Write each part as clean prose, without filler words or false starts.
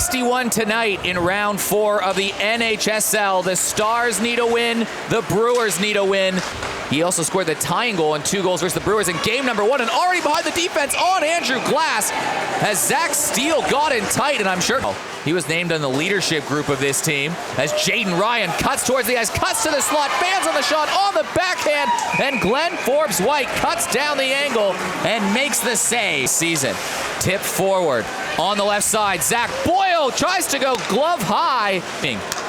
61 tonight in round 4 of the NHSL. The Stars need a win. The Brewers need a win. He also scored the tying goal and 2 goals versus the Brewers in game number 1, and already behind the defense on Andrew Glass as Zach Steele got in tight, and I'm sure he was named in the leadership group of this team as Jaden Ryan cuts towards the ice, cuts to the slot, fans on the shot on the backhand, and Glenn Forbes-White cuts down the angle and makes the save. Season tip forward on the left side. Zach Boyle tries to go glove high.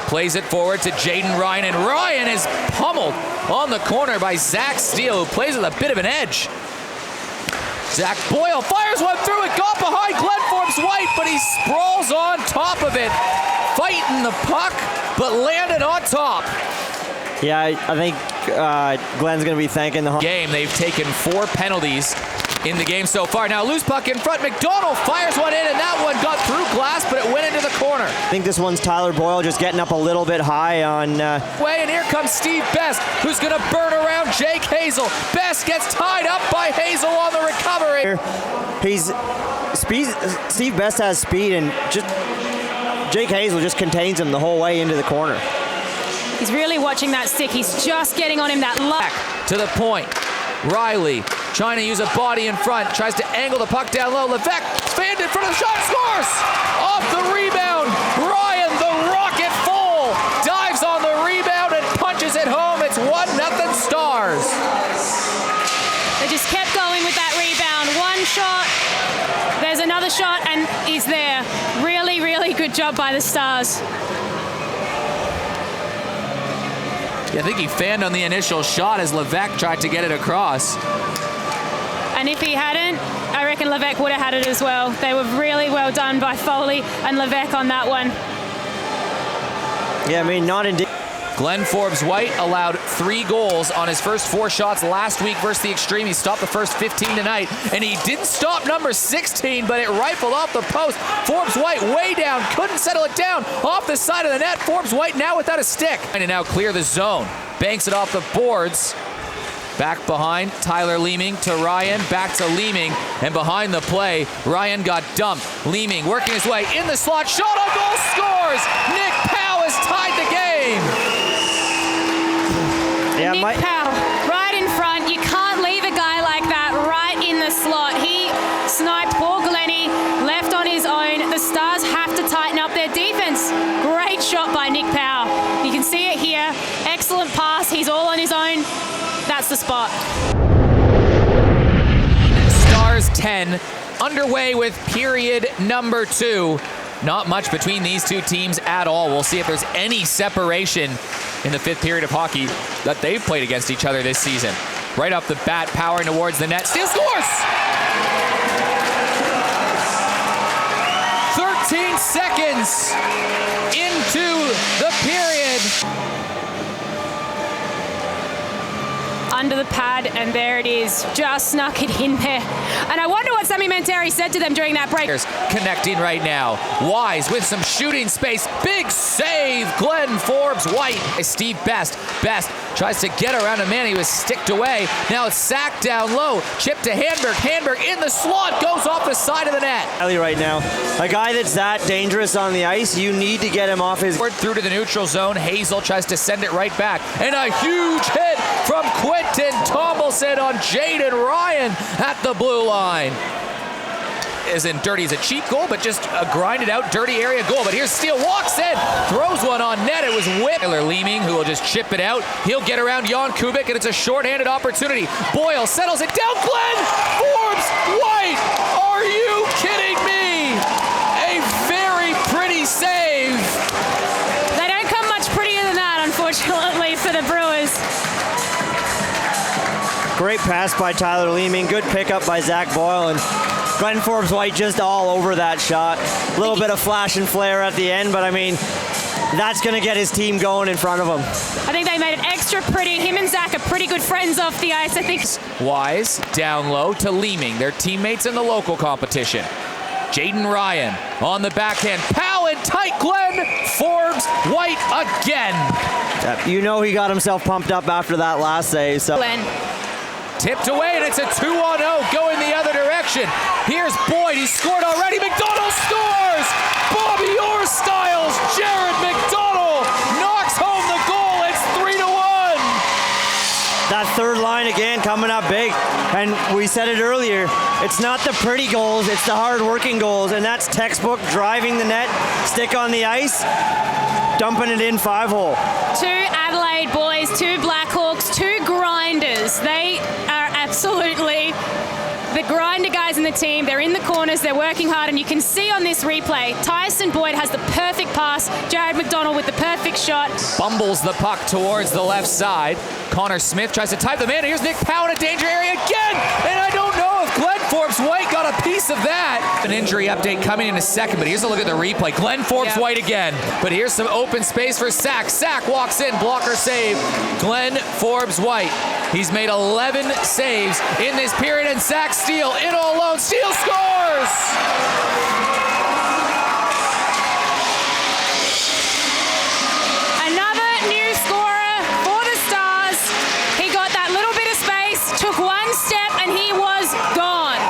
Plays it forward to Jaden Ryan, and Ryan is pummeled on the corner by Zach Steele, who plays with a bit of an edge. Zach Boyle fires one through it, got behind Glenn Forbes-White, but he sprawls on top of it, fighting the puck, but landed on top. Yeah, I think Glenn's going to be thanking the game. They've taken 4 penalties in the game so far. Now loose puck in front. McDonald fires one in, and that one got through glass, but it went into the corner. I think this one's Tyler Boyle just getting up a little bit high on... And here comes Steve Best, who's going to burn around Jake Hazel. Best gets tied up by Hazel on the recovery. Steve Best has speed, and just Jake Hazel just contains him the whole way into the corner. He's really watching that stick. He's just getting on him that luck. To the point. Riley trying to use a body in front, tries to angle the puck down low. Levesque fanned in front of the shot, scores! Off the rebound, Ryan the rocket full dives on the rebound and punches it home. It's 1-0 Stars. They just kept going with that rebound. One shot, there's another shot, and he's there. Really, really good job by the Stars. I think he fanned on the initial shot as Levesque tried to get it across. And if he hadn't, I reckon Levesque would have had it as well. They were really well done by Foley and Levesque on that one. Yeah, I mean, not indeed. Glenn Forbes-White allowed 3 goals on his first 4 shots last week versus the Extreme. He stopped the first 15 tonight, and he didn't stop number 16, but it rifled off the post. Forbes-White way down, couldn't settle it down off the side of the net. Forbes-White now without a stick. And now clear the zone. Banks it off the boards. Back behind, Tyler Leeming to Ryan, back to Leeming, and behind the play, Ryan got dumped. Leeming working his way in the slot, shot on goal, scores! Nick Powell has tied the game! Yeah, Nick Powell, right in front. You can't leave a guy like that right in the slot. He sniped poor Glennie, left on his own. The Stars have to tighten up their defense. Great shot by Nick Powell. You can see it here. Excellent pass. He's all on his own. That's the spot. Stars 10, underway with period number 2. Not much between these two teams at all. We'll see if there's any separation in the 5th period of hockey that they've played against each other this season. Right off the bat, powering towards the net. Steele scores! 13 seconds into the period. Under the pad, and there it is. Just snuck it in there. And I wonder what Sammy Manteri said to them during that break. Connecting right now. Wise with some shooting space. Big save, Glenn Forbes-White. Steve Best. Best tries to get around a man. He was sticked away. Now it's sacked down low. Chip to Handberg. Handberg in the slot. Goes off the side of the net. Right now, a guy that's that dangerous on the ice, you need to get him off his... Through to the neutral zone. Hazel tries to send it right back. And a huge hit from Quentin Tomlinson on Jaden Ryan at the blue line. Isn't dirty as a cheap goal, but just a grinded out dirty area goal. But here's Steele, walks in, throws one on net. It was Tyler Leeming who will just chip it out. He'll get around Jan Kubik, and it's a shorthanded opportunity. Boyle settles it down. Glenn Forbes-White, are you kidding me? A very pretty save. They don't come much prettier than that, unfortunately, for the Brewers. Great pass by Tyler Leeming. Good pickup by Zach Boyle. And Glenn Forbes-White just all over that shot. A little bit of flash and flare at the end, but I mean, that's going to get his team going in front of him. I think they made it extra pretty. Him and Zach are pretty good friends off the ice, I think. Wise down low to Leeming, their teammates in the local competition. Jaden Ryan on the backhand. Powell in tight. Glenn Forbes-White again. You know he got himself pumped up after that last save. So. Glenn. Tipped away, and it's a 2-on-0 going the other direction. Here's Boyd. He scored already. McDonald scores! Bobby Orr styles. Jared McDonald knocks home the goal. It's 3-1. That third line again coming up big. And we said it earlier, it's not the pretty goals, it's the hard-working goals. And that's textbook driving the net, stick on the ice, dumping it in 5-hole. 2 Adelaide boys, 2 Blackhawks, 2 grinders. They are absolutely the grinder guys in the team. They're in the corners, they're working hard, and you can see on this replay, Tyson Boyd has the perfect pass, Jared McDonald with the perfect shot. Bumbles the puck towards the left side. Connor Smith tries to type them in. Here's Nick Powell in a danger area again, and I don't know if Glenn Forbes-White got a piece of that. An injury update coming in a second, but here's a look at the replay. Glenn Forbes-White again, but here's some open space for Sack. Sack walks in, blocker save. Glenn Forbes-White. He's made 11 saves in this period, and Sack Steele in all alone. Steele scores! Another new scorer for the Stars. He got that little bit of space, took one step, and he was gone.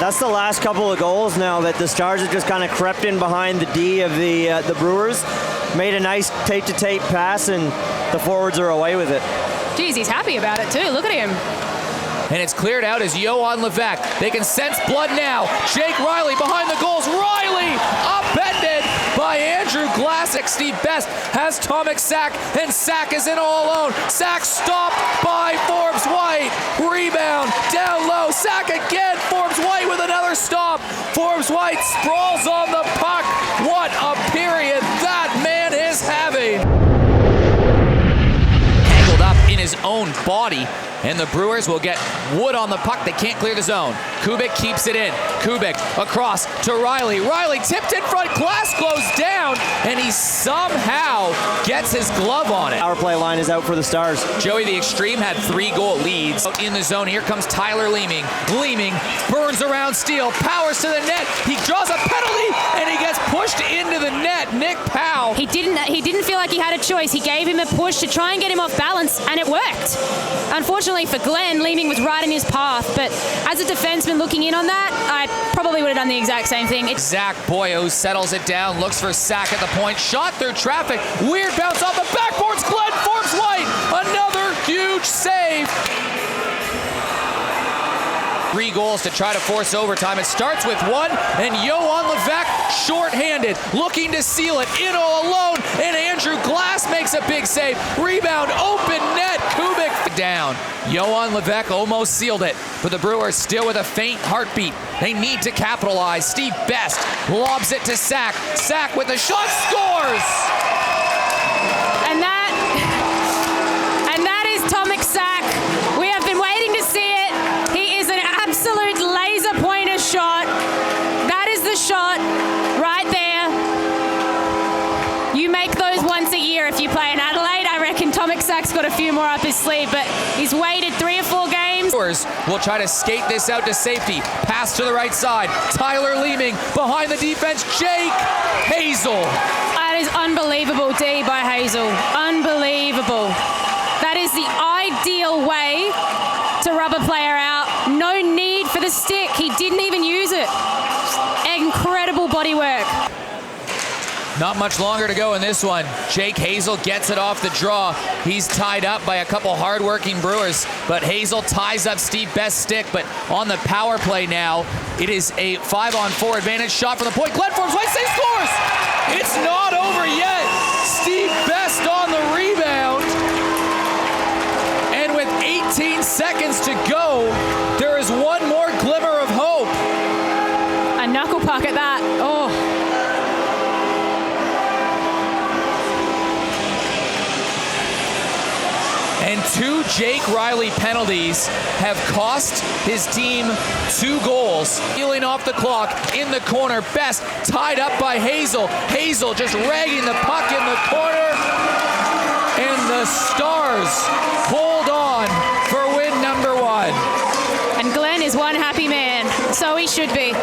That's the last couple of goals now that the Stars have just kind of crept in behind the D of the Brewers. Made a nice tape-to-tape pass, and the forwards are away with it. Geez, he's happy about it too. Look at him. And it's cleared out as Johan Levesque. They can sense blood now. Jake Riley behind the goals. Riley upended by Andrew Glassick. Steve Best has Tomek Sack, and Sack is in all alone. Sack stopped by Forbes-White. Rebound down low. Sack again. Forbes-White with another stop. Forbes-White sprawls on the puck. What a period that man is having. Tangled up in his own body. And the Brewers will get wood on the puck. They can't clear the zone. Kubik keeps it in. Kubik across to Riley. Riley tipped in front. Glass goes down, and he somehow gets his glove on it. Our play line is out for the Stars. Joey the Extreme had 3-goal leads. Out in the zone, here comes Tyler Leeming. Leeming burns around Steele, powers to the net. He draws a penalty, and he gets pushed into the net. Nick Powell. He didn't feel like he had a choice. He gave him a push to try and get him off balance, and it worked. Unfortunately for Glenn, Leeming was right in his path, but as a defenseman looking in on that, I probably would have done the exact same thing. Zach Boyo settles it down, looks for Sack at the point, shot through traffic, weird bounce off the backboards, Glenn Forbes-White, another huge save. 3 goals to try to force overtime. It starts with 1, and Johan Levesque short-handed, looking to seal it in all alone, and Andrew Glass makes a big save. Rebound, open net, Kubik down. Johan Levesque almost sealed it, but the Brewers still with a faint heartbeat. They need to capitalize. Steve Best lobs it to Sack. Sack with a shot, scores! And that is Tomek Sack. We have been waiting to see it. He is an absolute laser pointer shot. That is the shot right there. You make those once a year if you play in Adelaide. I reckon Tomek Sack's got a few more up his sleeve, but he's waited 3 or 4 games. Will try to skate this out to safety. Pass to the right side. Tyler Leeming behind the defense. Jake Hazel. That is unbelievable D by Hazel. Unbelievable. That is the ideal way to rub a player out. No need for the stick. He didn't even use it. Incredible body work. Not much longer to go in this one. Jake Hazel gets it off the draw. He's tied up by a couple hard-working Brewers, but Hazel ties up Steve Best's stick. But on the power play now, it is a 5-on-4 advantage shot from the point. Glenn Forbes-White scores! It's not over yet. Steve Best on the rebound. And with 18 seconds to go, there is one more glimmer of hope. A knuckle puck at that. Oh. And 2 Jake Riley penalties have cost his team 2 goals. Stealing off the clock in the corner. Best tied up by Hazel. Hazel just ragging the puck in the corner. And the Stars hold on for win number 1. And Glenn is one happy man. So he should be.